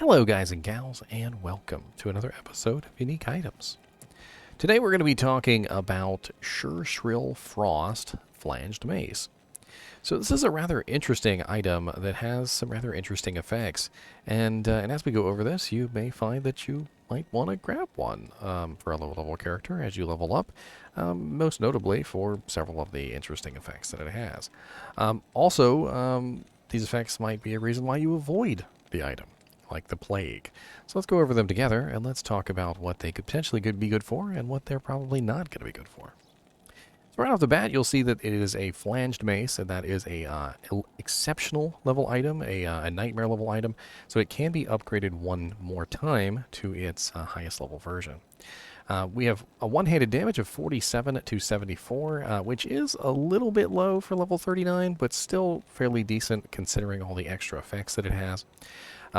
Hello guys and gals, and welcome to another episode of Unique Items. Today we're going to be talking about Sureshrill Frost Flanged Mace. So this is a rather interesting item that has some rather interesting effects, and as we go over this, you may find that you might want to grab one for a low level character as you level up, most notably for several of the interesting effects that it has. These effects might be a reason why you avoid the item, like the plague. So let's go over them together and let's talk about what they could potentially be good for and what they're probably not going to be good for. So right off the bat, you'll see that it is a Flanged Mace, and that is a exceptional level item, a nightmare level item, so it can be upgraded one more time to its highest level version. We have a one-handed damage of 47 to 74, which is a little bit low for level 39, but still fairly decent considering all the extra effects that it has.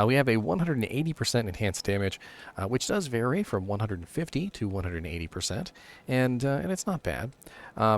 We have a 180% enhanced damage, which does vary from 150 to 180%, and it's not bad.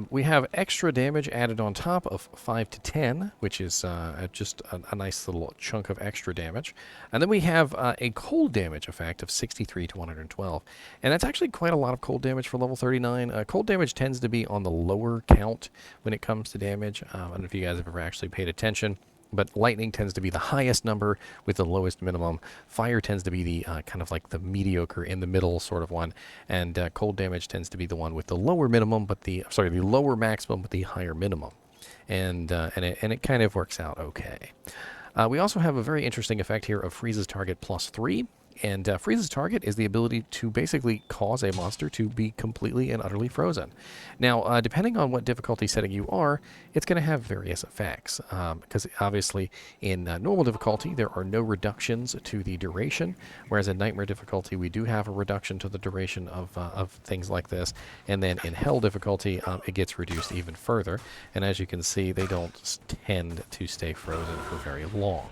We have extra damage added on top of 5 to 10, which is just a nice little chunk of extra damage. And then we have a cold damage effect of 63 to 112, and that's actually quite a lot of cold damage for level 39. Cold damage tends to be on the lower count when it comes to damage. I don't know if you guys have ever actually paid attention, but lightning tends to be the highest number with the lowest minimum. Fire tends to be the kind of like the mediocre in the middle sort of one, and cold damage tends to be the one with the lower minimum, but the lower maximum but the higher minimum, and it kind of works out okay. We also have a very interesting effect here of freezes target +3. And freezes target is the ability to basically cause a monster to be completely and utterly frozen. Now, depending on what difficulty setting you are, it's going to have various effects. Because obviously, in normal difficulty, there are no reductions to the duration, whereas in nightmare difficulty, we do have a reduction to the duration of things like this. And then in hell difficulty, it gets reduced even further. And as you can see, they don't tend to stay frozen for very long.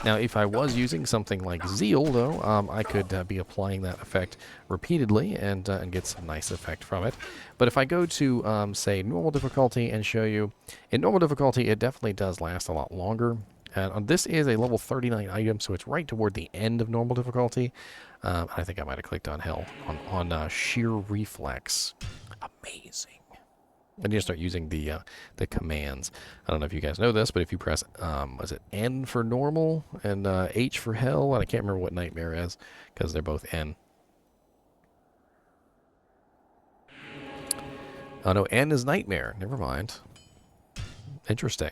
Now, if I was using something like Zeal, though, I could be applying that effect repeatedly and get some nice effect from it. But if I go to, say, normal difficulty and show you, in normal difficulty, it definitely does last a lot longer. And this is a level 39 item, so it's right toward the end of normal difficulty. I think I might have clicked on hell, on sheer reflex. Amazing. And you start using the commands. I don't know if you guys know this, but if you press, was it N for normal and H for hell? And I can't remember what nightmare is because they're both N. Oh no, N is nightmare. Never mind. Interesting.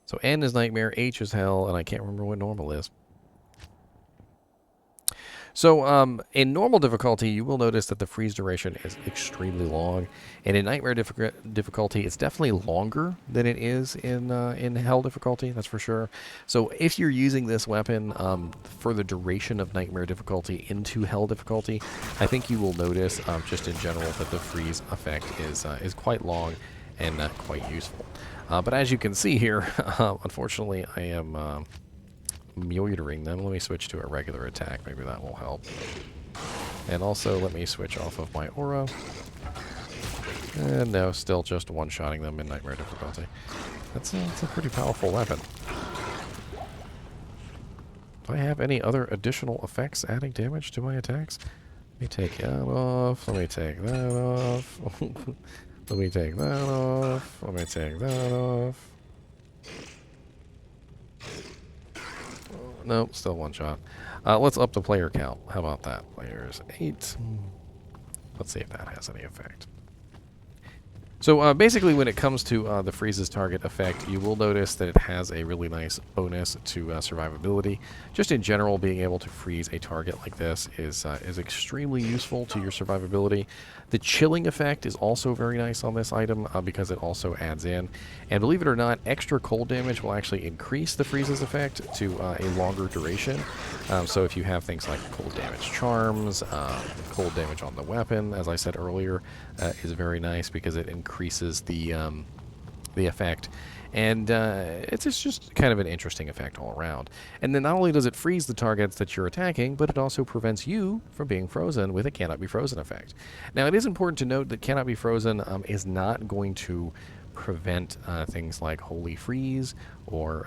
So N is nightmare, H is hell, and I can't remember what normal is. So in normal difficulty, you will notice that the freeze duration is extremely long, and in nightmare difficulty, it's definitely longer than it is in hell difficulty. That's for sure. So if you're using this weapon for the duration of nightmare difficulty into hell difficulty, I think you will notice just in general that the freeze effect is quite long and quite useful. But as you can see here, unfortunately, I am murdering them. Let me switch to a regular attack. Maybe that will help. And also, let me switch off of my aura. And no, still just one-shotting them in nightmare difficulty. That's a pretty powerful weapon. Do I have any other additional effects adding damage to my attacks? Let me take that off. Let me take that off. Let me take that off. Let me take that off. Nope, still one shot. Let's up the player count. How about that? Players 8. Let's see if that has any effect. So basically when it comes to the freezes target effect, you will notice that it has a really nice bonus to survivability. Just in general, being able to freeze a target like this is extremely useful to your survivability. The chilling effect is also very nice on this item because it also adds in. And believe it or not, extra cold damage will actually increase the freezes effect to a longer duration. So if you have things like cold damage charms, cold damage on the weapon, as I said earlier, is very nice because it increases the effect. And it's just kind of an interesting effect all around. And then not only does it freeze the targets that you're attacking, but it also prevents you from being frozen with a cannot be frozen effect. Now, it is important to note that cannot be frozen is not going to prevent things like holy freeze or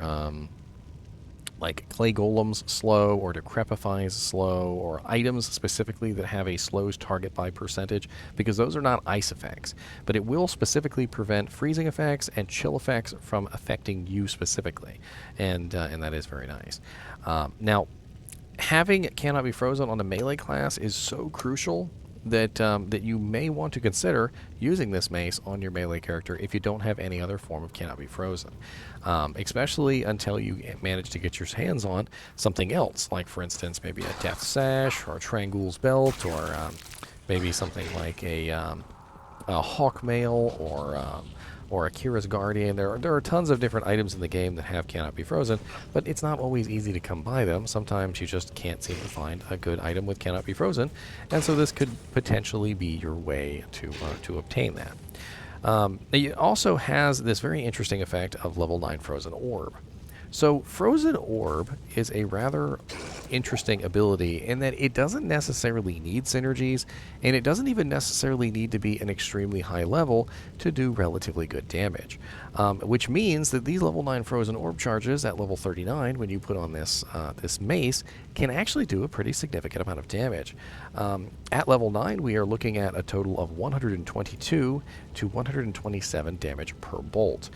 like clay golems slow or decrepifies slow, or items specifically that have a slows target by percentage, because those are not ice effects, but it will specifically prevent freezing effects and chill effects from affecting you specifically, and that is very nice. Now, having cannot be frozen on a melee class is so crucial that that you may want to consider using this mace on your melee character if you don't have any other form of cannot be frozen, especially until you manage to get your hands on something else, like for instance maybe a Death Sash or a Trangul's Belt, or maybe something like a Hawk Mail, or Akira's Guardian. There are tons of different items in the game that have cannot be frozen, but it's not always easy to come by them. Sometimes you just can't seem to find a good item with cannot be frozen, and so this could potentially be your way to obtain that. It also has this very interesting effect of level 9 Frozen Orb. So Frozen Orb is a rather interesting ability in that it doesn't necessarily need synergies, and it doesn't even necessarily need to be an extremely high level to do relatively good damage, which means that these level 9 Frozen Orb Charges at level 39, when you put on this this mace, can actually do a pretty significant amount of damage. At level 9, we are looking at a total of 122 to 127 damage per bolt.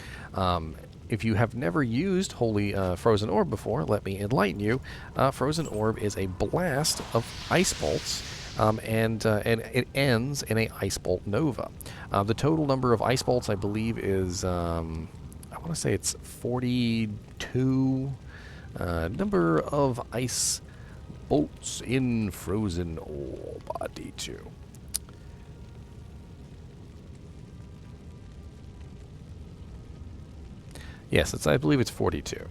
If you have never used Holy Frozen Orb before, let me enlighten you. Frozen Orb is a blast of ice bolts, and it ends in a Ice Bolt Nova. The total number of ice bolts, I believe, is, I want to say it's 42 number of ice bolts in Frozen Orb D2. Yes, I believe it's 42.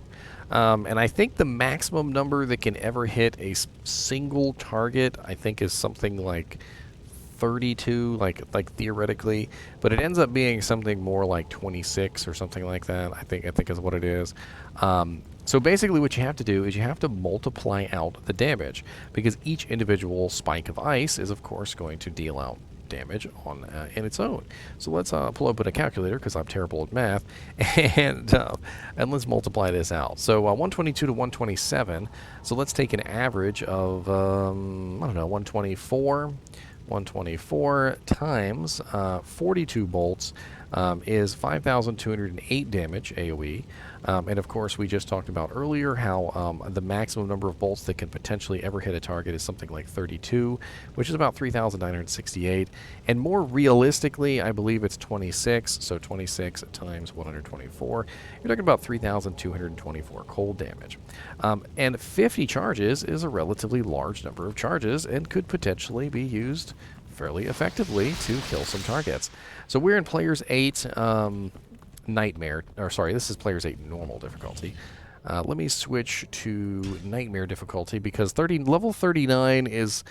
And I think the maximum number that can ever hit a single target, I think, is something like 32, like theoretically, but it ends up being something more like 26 or something like that. I think is what it is. So basically what you have to do is you have to multiply out the damage, because each individual spike of ice is of course going to deal out damage on in its own. So let's pull open a calculator, because I'm terrible at math, and let's multiply this out. So 122 to 127. So let's take an average of I don't know, 124. 124 times 42 bolts is 5,208 damage AoE. And of course, we just talked about earlier how the maximum number of bolts that can potentially ever hit a target is something like 32, which is about 3,968. And more realistically, I believe it's 26. So 26 times 124, you're talking about 3,224 cold damage. And 50 charges is a relatively large number of charges and could potentially be used fairly effectively to kill some targets. So we're in Players 8 Nightmare, or sorry, this is Players 8 Normal difficulty. Let me switch to Nightmare difficulty, because level 39 is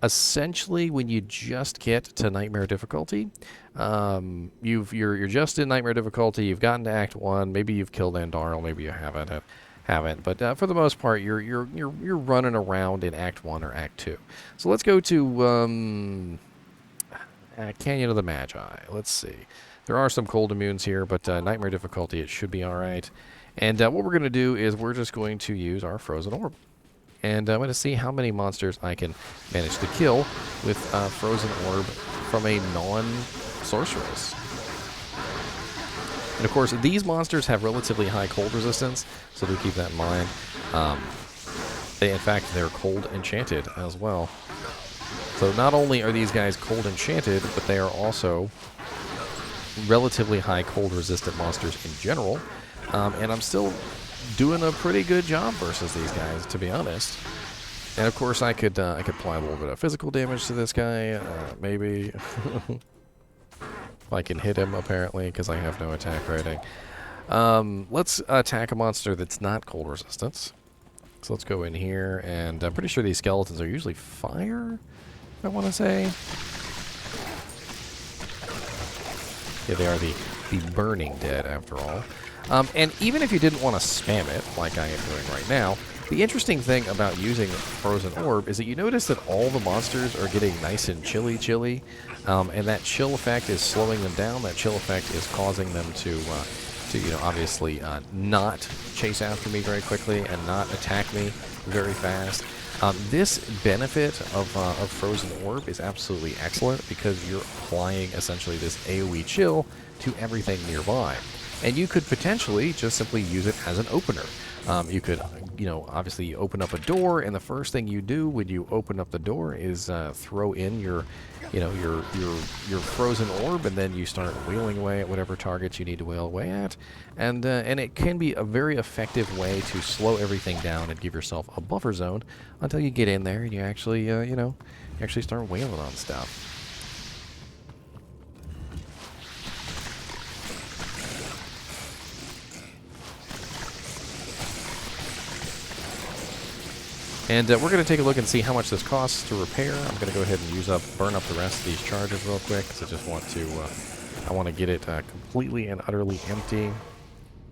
essentially when you just get to Nightmare difficulty. You're just in Nightmare difficulty, you've gotten to Act 1, maybe you've killed Andarl, maybe you haven't, but for the most part, you're running around in Act 1 or Act 2. So let's go to Canyon of the Magi. Let's see. There are some cold immunes here, but Nightmare difficulty, it should be alright. And what we're going to do is we're just going to use our Frozen Orb. And I'm going to see how many monsters I can manage to kill with Frozen Orb from a non-sorceress. And of course, these monsters have relatively high cold resistance, so do keep that in mind. In fact, they're cold enchanted as well. So not only are these guys cold enchanted, but they are also relatively high cold resistant monsters in general. And I'm still doing a pretty good job versus these guys, to be honest. And of course, I could apply a little bit of physical damage to this guy, maybe. If I can hit him, apparently, because I have no attack rating. Let's attack a monster that's not cold resistance. So let's go in here, and I'm pretty sure these skeletons are usually fire, I want to say. Yeah, they are the burning dead, after all. And even if you didn't want to spam it, like I am doing right now, the interesting thing about using Frozen Orb is that you notice that all the monsters are getting nice and chilly, and that chill effect is slowing them down. That chill effect is causing them to to, you know, obviously not chase after me very quickly and not attack me very fast. This benefit of Frozen Orb is absolutely excellent because you're applying essentially this AoE chill to everything nearby. And you could potentially just simply use it as an opener. You could, you know, obviously open up a door, and the first thing you do when you open up the door is throw in your, you know, your frozen orb, and then you start wailing away at whatever targets you need to wail away at, and it can be a very effective way to slow everything down and give yourself a buffer zone until you get in there and you actually, you know, you actually start wailing on stuff. And we're going to take a look and see how much this costs to repair. I'm going to go ahead and burn up the rest of these charges real quick, because I just want to, I want to get it completely and utterly empty.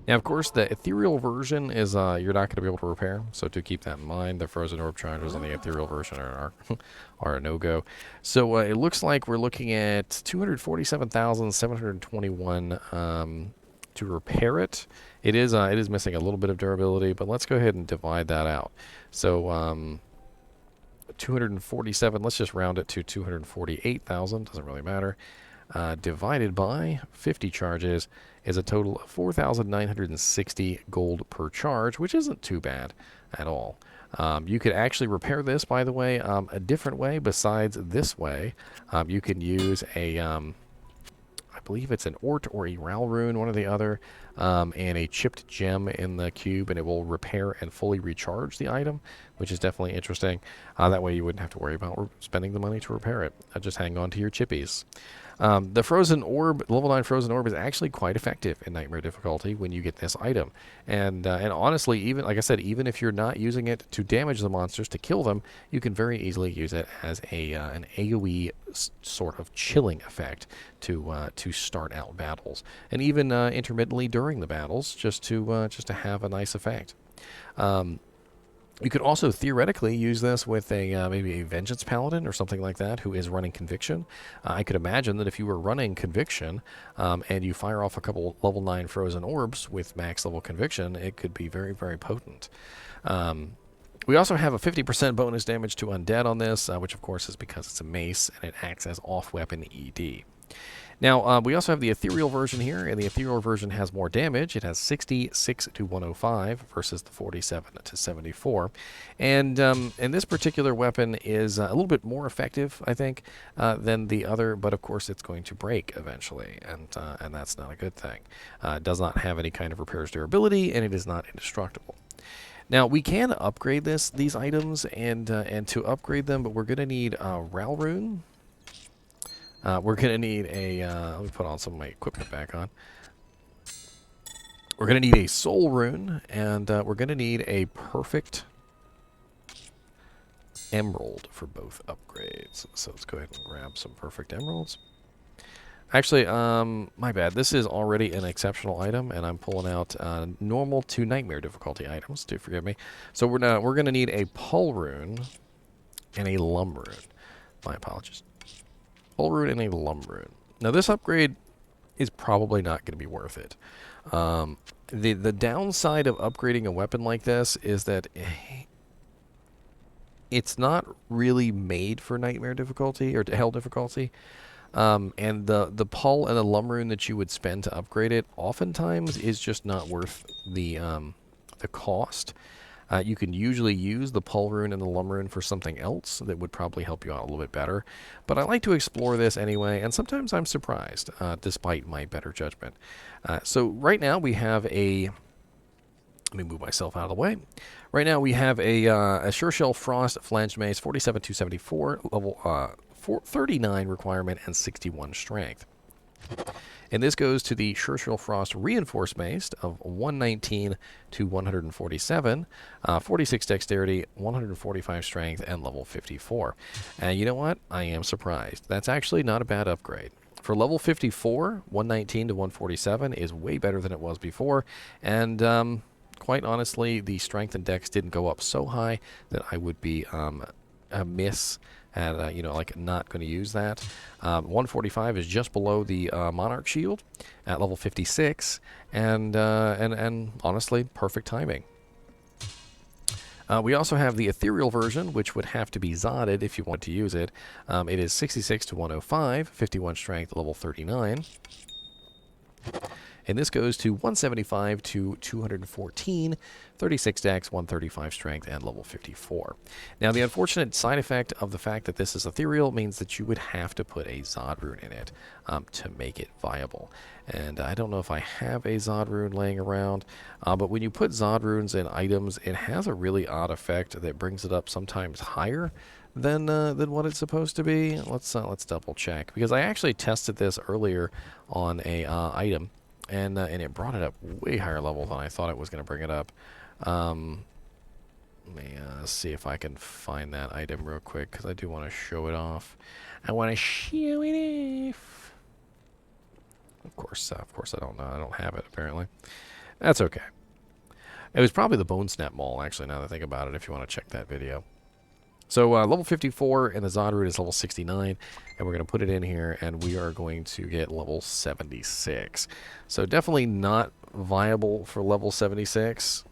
Now, of course, the Ethereal version is you're not going to be able to repair, so do keep that in mind. The Frozen Orb Charges and the Ethereal version are a no-go. So it looks like we're looking at 247,721 to repair it. It is missing a little bit of durability, but let's go ahead and divide that out. So 247, let's just round it to 248,000, doesn't really matter. Divided by 50 charges is a total of 4,960 gold per charge, which isn't too bad at all. You could actually repair this, by the way, a different way besides this way. You can use a, I believe it's an Ort or a Ral rune, one or the other, and a chipped gem in the cube, and it will repair and fully recharge the item, which is definitely interesting. That way you wouldn't have to worry about spending the money to repair it. Just hang on to your chippies. The Frozen Orb, level 9 Frozen Orb, is actually quite effective in Nightmare difficulty when you get this item. And honestly, even like I said, even if you're not using it to damage the monsters, to kill them, you can very easily use it as an AoE sort of chilling effect to start out battles, and even intermittently during the battles, just to have a nice effect. You could also theoretically use this with a maybe a Vengeance Paladin or something like that who is running Conviction. I could imagine that if you were running Conviction and you fire off a couple level 9 Frozen Orbs with max level Conviction, it could be very, very potent. We also have a 50% bonus damage to Undead on this, which of course is because it's a mace and it acts as off-weapon ED. Now, we also have the Ethereal version here, and the Ethereal version has more damage. It has 66 to 105 versus the 47 to 74. And this particular weapon is a little bit more effective, I think, than the other, but of course it's going to break eventually, and that's not a good thing. It does not have any kind of repairs durability, and it is not indestructible. Now, we can upgrade these items, and to upgrade them, but we're going to need a Ral rune. We're going to need a, let me put on some of my equipment back on. We're going to need a Soul Rune, and we're going to need a Perfect Emerald for both upgrades. So let's go ahead and grab some Perfect Emeralds. Actually, my bad. This is already an exceptional item, and I'm pulling out normal to Nightmare difficulty items. Do forgive me. So we're going to need a Pull Rune and a Lum Rune. My apologies. Pull Rune and a Lum Rune. Now, this upgrade is probably not going to be worth it. The downside of upgrading a weapon like this is that it's not really made for Nightmare difficulty or Hell difficulty. And the Pull and the Lum Rune that you would spend to upgrade it oftentimes is just not worth the cost. You can usually use the Pull Rune and the Lum Rune for something else that would probably help you out a little bit better. But I like to explore this anyway, and sometimes I'm surprised, despite my better judgment. So right now we have a... Let me move myself out of the way. Right now we have a Sureshrill Frost Flanged Mace, 47,274, level 39 requirement, and 61 strength. And this goes to the Sureshrill Frost Reinforced Mace of 119 to 147, 46 dexterity, 145 strength, and level 54. And you know what? I am surprised. That's actually not a bad upgrade. For level 54, 119 to 147 is way better than it was before. And quite honestly, the strength and dex didn't go up so high that I would be amiss and you know, like not going to use that. 145 is just below the Monarch shield at level 56, and honestly, perfect timing. We also have the Ethereal version, which would have to be Zodded if you want to use it. It is 66 to 105, 51 strength, level 39. And this goes to 175 to 214, 36 dex, 135 strength, and level 54. Now, the unfortunate side effect of the fact that this is ethereal means that you would have to put a Zod rune in it to make it viable. And I don't know if I have a Zod rune laying around, but when you put Zod runes in items, it has a really odd effect that brings it up sometimes higher than what it's supposed to be. Let's double check, because I actually tested this earlier on a item. And it brought it up way higher level than I thought it was going to bring it up. Let me see if I can find that item real quick, because I do want to show it off. I want to show it off. Of course, I don't know. I don't have it, apparently. That's okay. It was probably the Bone Snap Maul, actually, now that I think about it, if you want to check that video. So level 54, and the Zod root is level 69, and we're going to put it in here, and we are going to get level 76. So definitely not viable for level 76.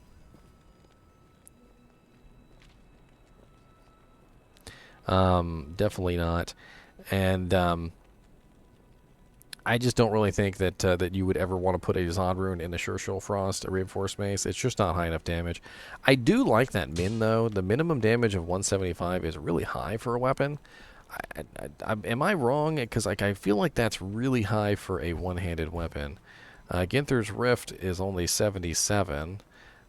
Definitely not. And I just don't really think that that you would ever want to put a Zod rune in the Sureshrill Frost, a Reinforced Mace. It's just not high enough damage. I do like that min, though. The minimum damage of 175 is really high for a weapon. Am I wrong? Because like, I feel like that's really high for a one-handed weapon. Ginther's Rift is only 77.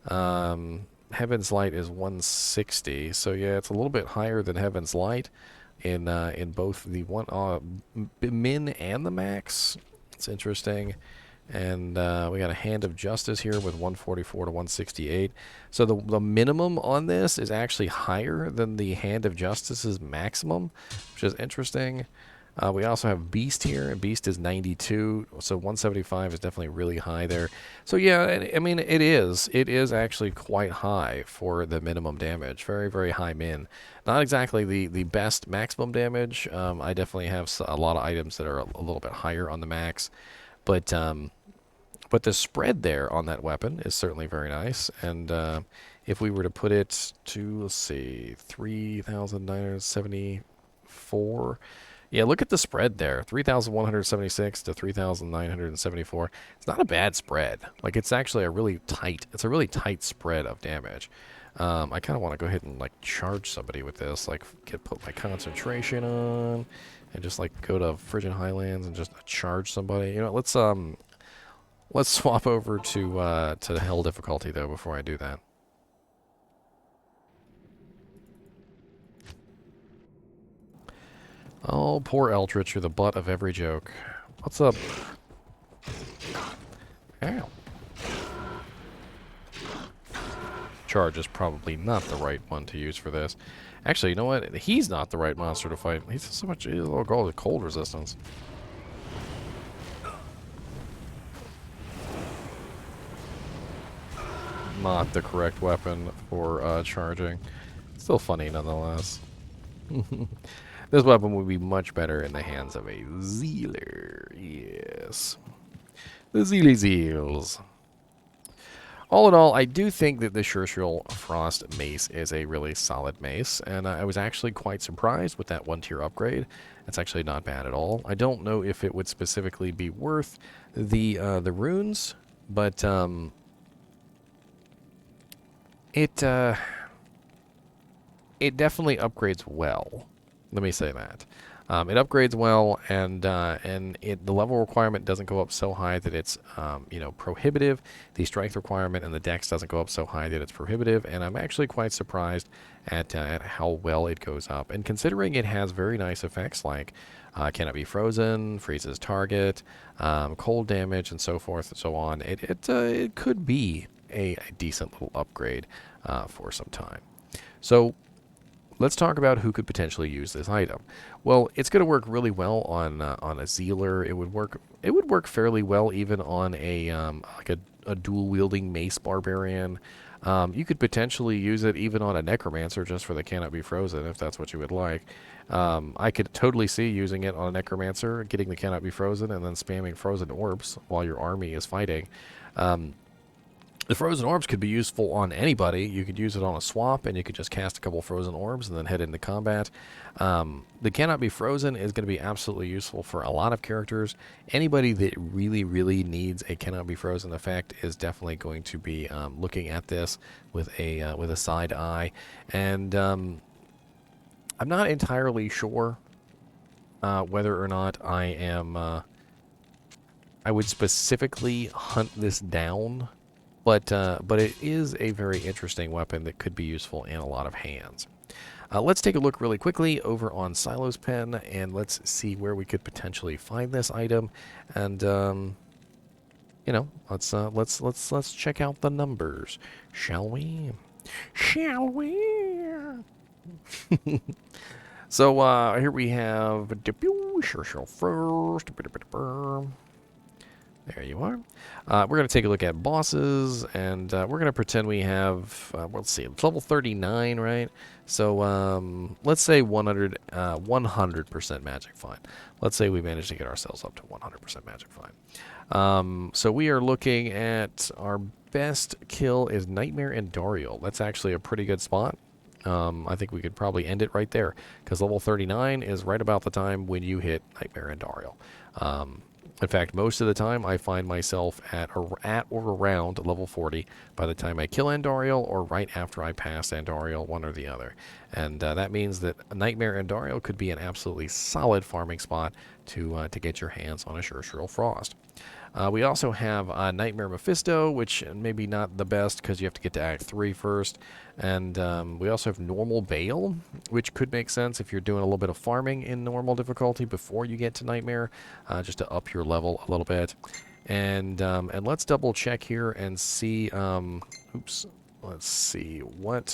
Heaven's Light is 160. So yeah, it's a little bit higher than Heaven's Light in both the min and the max. It's interesting. And we got a Hand of Justice here with 144 to 168. So the minimum on this is actually higher than the Hand of Justice's maximum, which is interesting. We also have Beast here, and Beast is 92, so 175 is definitely really high there. So yeah, I mean, it is actually quite high for the minimum damage. Very, very high min. Not exactly the best maximum damage. I definitely have a lot of items that are a little bit higher on the max, but the spread there on that weapon is certainly very nice. And if we were to put it to, let's see, 3,974. Yeah, look at the spread there. 3,176 to 3,974. It's not a bad spread. Like, it's actually a really tight spread of damage. I kind of want to go ahead and like charge somebody with this, like put my concentration on and just like go to Frigid Highlands and just charge somebody. You know, let's swap over to the Hell difficulty though before I do that. Oh, poor Eldritch, you're the butt of every joke. What's up? Ow. Charge is probably not the right one to use for this. Actually, you know what? He's not the right monster to fight. He's so much. He's a little girl with cold resistance. Not the correct weapon for charging. Still funny nonetheless. This weapon would be much better in the hands of a Zealer. Yes. The Zeely Zeals. All in all, I do think that the Sureshrill Frost Mace is a really solid mace, and I was actually quite surprised with that one-tier upgrade. It's actually not bad at all. I don't know if it would specifically be worth the runes, but it definitely upgrades well. Let me say that. It upgrades well, and the level requirement doesn't go up so high that it's prohibitive. The strength requirement and the dex doesn't go up so high that it's prohibitive, and I'm actually quite surprised at how well it goes up. And considering it has very nice effects like cannot be frozen, freezes target, cold damage, and so forth and so on, it could be a decent little upgrade for some time. So let's talk about who could potentially use this item. Well, it's going to work really well on a Zealer. It would work fairly well even on a like a dual wielding mace barbarian. You could potentially use it even on a Necromancer just for the cannot be frozen, if that's what you would like. I could totally see using it on a Necromancer, getting the cannot be frozen, and then spamming frozen orbs while your army is fighting. The frozen orbs could be useful on anybody. You could use it on a swap, and you could just cast a couple frozen orbs and then head into combat. The cannot be frozen is going to be absolutely useful for a lot of characters. Anybody that really, really needs a cannot be frozen effect is definitely going to be looking at this with a side eye. And I'm not entirely sure whether or not I would specifically hunt this down. But it is a very interesting weapon that could be useful in a lot of hands. Let's take a look really quickly over on Silo's Pen, and let's see where we could potentially find this item. And you know, let's check out the numbers, shall we? Shall we? So here we have Sureshrill first. There you are. We're going to take a look at bosses, and we're going to pretend we have, let's see, it's level 39, right? So let's say 100% magic fine. Let's say we managed to get ourselves up to 100% magic fine. So we are looking at our best kill is Nightmare and Dariel. That's actually a pretty good spot. I think we could probably end it right there, because level 39 is right about the time when you hit Nightmare and Dariel. In fact, most of the time, I find myself at or around level 40 by the time I kill Andariel or right after I pass Andariel, one or the other. And that means that Nightmare Andariel could be an absolutely solid farming spot to get your hands on a Sureshrill Frost. We also have Nightmare Mephisto, which maybe not the best because you have to get to Act 3 first. And we also have Normal Bale, which could make sense if you're doing a little bit of farming in normal difficulty before you get to Nightmare, just to up your level a little bit. And let's double check here and see, oops, let's see, what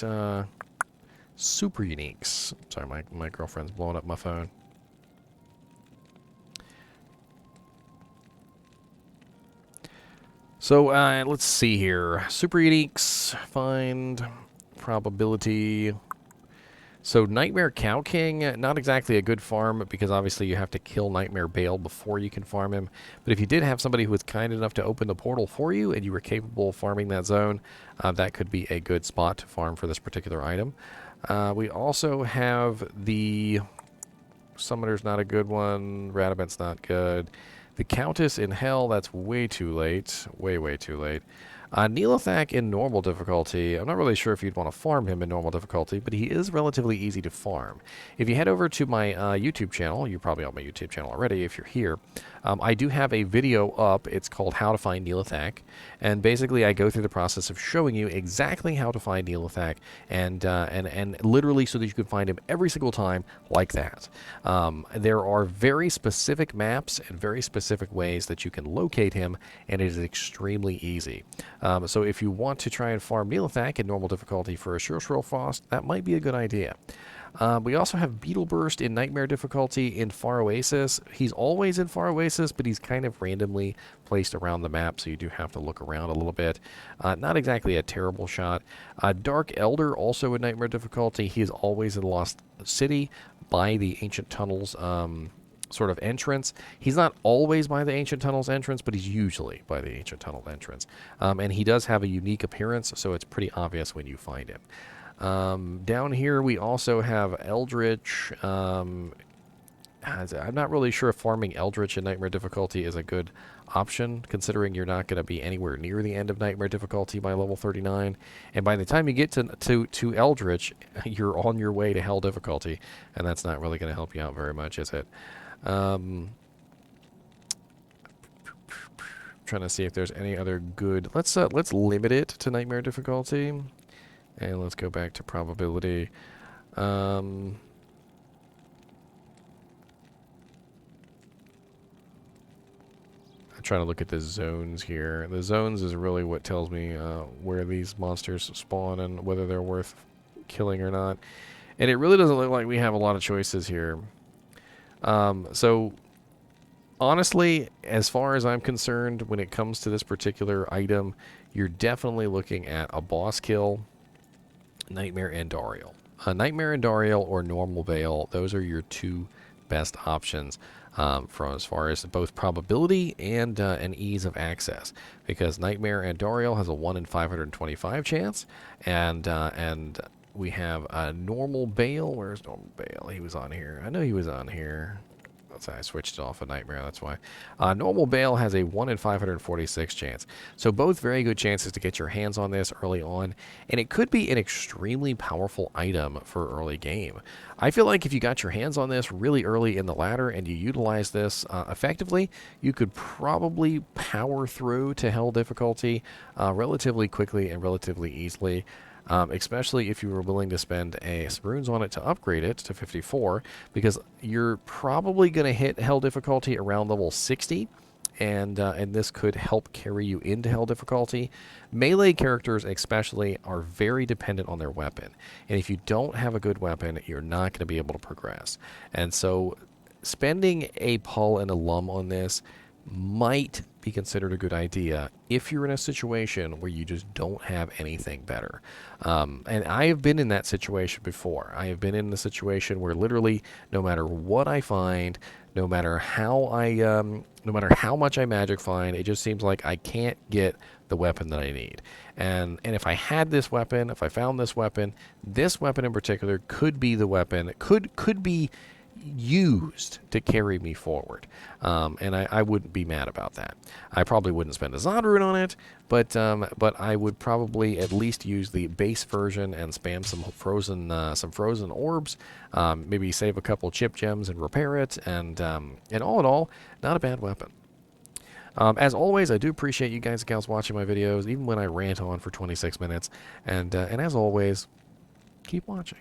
super uniques. Sorry, my girlfriend's blowing up my phone. So let's see here. Super uniques, find, probability. So Nightmare Cow King, not exactly a good farm because obviously you have to kill Nightmare Bale before you can farm him. But if you did have somebody who was kind enough to open the portal for you and you were capable of farming that zone, that could be a good spot to farm for this particular item. We also have the Summoner's not a good one. Radamant's not good. The Countess in Hell, that's way too late. Way too late. Neelathak in normal difficulty. I'm not really sure if you'd want to farm him in normal difficulty, but he is relatively easy to farm. If you head over to my YouTube channel, you're probably on my YouTube channel already if you're here, I do have a video up. It's called How to Find Neelathak, and basically I go through the process of showing you exactly how to find Neelathak, and literally so that you can find him every single time like that. There are very specific maps and very specific ways that you can locate him, and it is extremely easy. So if you want to try and farm Neelathak in normal difficulty for a Sureshrill Frost, that might be a good idea. We also have Beetle Burst in Nightmare difficulty in Far Oasis. He's always in Far Oasis, but he's kind of randomly placed around the map, so you do have to look around a little bit. Not exactly a terrible shot. Dark Elder, also in Nightmare difficulty. He is always in Lost City by the Ancient Tunnels sort of entrance. He's not always by the Ancient Tunnels entrance, but he's usually by the Ancient Tunnel entrance. And he does have a unique appearance, so it's pretty obvious when you find him. Down here we also have Eldritch. I'm not really sure if farming Eldritch in Nightmare difficulty is a good option, considering you're not going to be anywhere near the end of Nightmare difficulty by level 39. And by the time you get to Eldritch, you're on your way to Hell difficulty, and that's not really going to help you out very much, is it? Trying to see if there's any other good. Let's limit it to Nightmare difficulty, and let's go back to probability. I'm trying to look at the zones here. The zones is really what tells me where these monsters spawn and whether they're worth killing or not. And it really doesn't look like we have a lot of choices here. So Honestly, as far as I'm concerned, when it comes to this particular item, you're definitely looking at a boss kill, Nightmare and Dariel. Nightmare and Dariel or Normal Veil, those are your two best options from as far as both probability and an ease of access. Because Nightmare and Dariel has a 1 in 525 chance, and we have a Normal Veil. Where's Normal Veil? He was on here. I know he was on here. That's why I switched it off of Nightmare, that's why. Normal Bale has a 1 in 546 chance. So both very good chances to get your hands on this early on, and it could be an extremely powerful item for early game. I feel like if you got your hands on this really early in the ladder and you utilize this effectively, you could probably power through to Hell difficulty relatively quickly and relatively easily. Especially if you were willing to spend some runes on it to upgrade it to 54, because you're probably going to hit Hell difficulty around level 60, and this could help carry you into Hell difficulty. Melee characters especially are very dependent on their weapon, and if you don't have a good weapon, you're not going to be able to progress. And so spending a Pull and a Lum on this might be considered a good idea if you're in a situation where you just don't have anything better. And I have been in that situation before. I have been in the situation where literally no matter what I find, no matter how much I magic find, it just seems like I can't get the weapon that I need. And if I had this weapon, if I found this weapon in particular could be the weapon, could be used to carry me forward, and I wouldn't be mad about that. I probably wouldn't spend a Zod rune on it, but I would probably at least use the base version and spam some frozen orbs, maybe save a couple chip gems and repair it, and all in all, not a bad weapon. As always, I do appreciate you guys and gals watching my videos, even when I rant on for 26 minutes, and as always, keep watching.